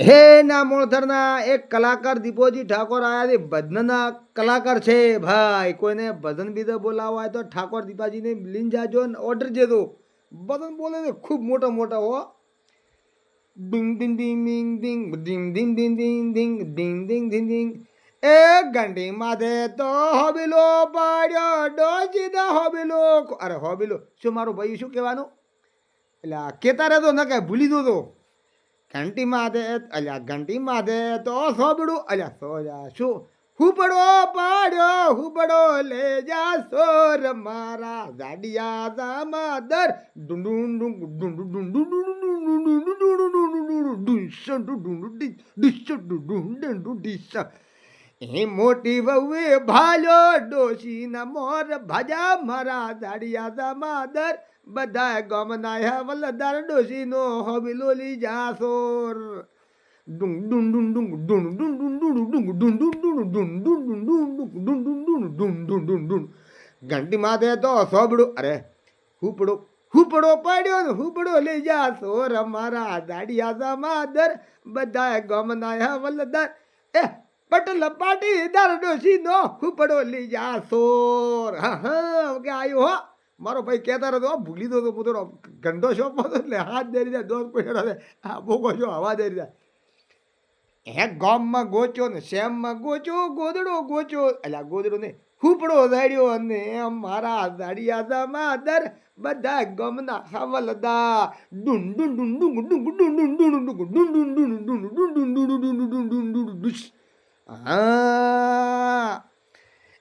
હે ના મૂળધરના એક કલાકાર દીપોજી ઠાકોર આયા છે ભજનના કલાકાર છે ભાઈ. કોઈને ભજન બીજે બોલાવવા હોય તો ઠાકોર દીપાજીને લઈને જાજો ને ઓર્ડર દેજો. ભજન બોલે છે ખૂબ મોટા મોટા હો. ડિંગ ડિંગ ડિંગ ડિંગ ડિંગ ડિંગ ડિંગ ડિંગ ડિંગ ડિંગ ડિંગ ડિંગ ડિંગ ડિંગ. એ ઘંટી માથે તો હોબીલો પાડ્યો ડોસી દા હોબીલો. અરે હોબીલો શું મારું ભાઈ શું કહેવાનું એટલે કેતા રહેતો ન કે ભૂલી દો તો. ઘંટી માથે અલ્યા ઘંટી માથે તો સોબડું અલ્યા સોજા શું હુબડો પાડ્યો હુબડો લે જા સોર મારા જાડિયા દામાદર ડુંડું એ મોટી વહુએ ભાલ્યો ડોશી ના મોર ભાજા મારા જાડિયા દામાદર બધા ગમના હવલદાર ડોશી નો હોબીલો લી જાસોર ડુંગ ડુંગ ડુંગ ડુંગ ડુંગ ડુંગ ડુંગ ડુંગ ડુંગ ડુંગ ડુંગ ડુંગ ડુંગ. ઘંટી માથે તો સોબડું અરે હુપડો હુપડો પાડ્યો ને હુપડો લઈ જા સોર મારા દાડિયા દામાદર બધા ગમના હવલદાર એ પટલ પાટીદાર ડોશી નો હુપડો લઈ જા સોર. હા હા કે આયો હો મારો ભાઈ કહેતા રહ્યો ભૂલી દો તો હું થોડો ગંડો શોપ હતો એટલે હાથ દેરી જાય દોસ્ત પડ્યો હવે આ બોગો છો હવા દેરી જાય. હે ગામમાં ગોચો ને શેમમાં ગોચો ગોદડો ગોચો એટલે ગોદડો ને હુપડો દાડ્યો અને મારા દાડિયા દામાદર બધા ગમના હવલદાર ડું ડું ડું ડું ડું ડું ડું ડું ડું ડું ડું ડું ડું ડું ડું ડું ડું. હા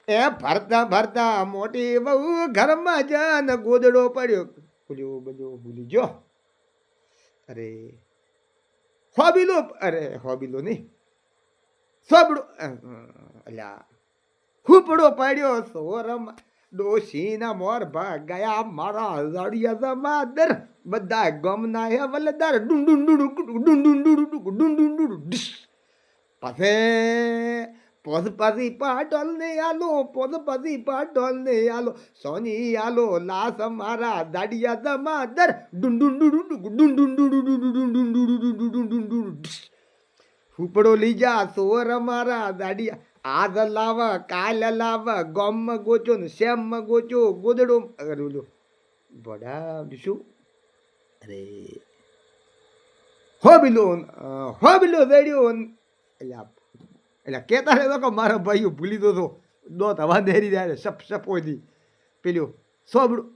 એ ભરતા ભરતા મોટી બહુ ઘરમાં જાન ગોદડો પડ્યો ભૂલ્યો બધો ભૂલી ગયો. અરે હોબીલો અરે હોબીલો નહીં સોબડો અલ્યા હુપડો પડ્યો સોરમ ડોશીના મોર ગયા મારા જાડિયા દામાદર બધા ગમના હવલદાર ડું ડું ડું ડું ડું ડું ડું ડું ડું. પછી પછી પાટલ ને આલો પછી પાટલ ને આલો સોની આલો લાસ મારા દાડિયા દામાદર ડું ડું ડું ડું ડું ડું ડું. હુપડો લઈ જા સોર મારા દાડિયા આજ લાવ કાલ લાવ ગોમમાં ગોચો ને શેમમાં ગોચો ગોદડો બોલો ભડા શું અરે હોબીલો રેડિયો એટલે કહેતા રહેતો કે મારા ભાઈઓ ભૂલી દો તો દોત હવા દેરી જાય સપ સપોથી પેલું સોબડું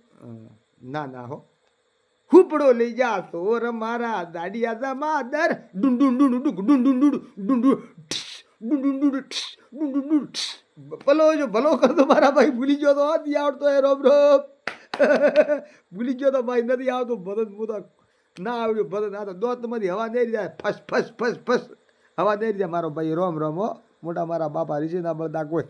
ના ના હો હુપડો લઈ જા સોર મારા દાડિયા દામાદર ડું ડું ડું ડું ડું ડું ડું ડું ડું. ભલો જો ભલો કરતો મારા ભાઈ ભૂલી ગયો તો નથી આવડતો એ રોમ રોમ ભૂલી ગયો તો ભાઈ નથી આવતો ભરત હું તો ના આવ્યું ભરત આ તો દોતમાંથી હવા નહીં જાય ફસ ફસ ફસ ફસ હવા નહીં જાય મારો ભાઈ રોમ રોમ હો મોટા મારા બાપા રીસી ના બળદા કોઈ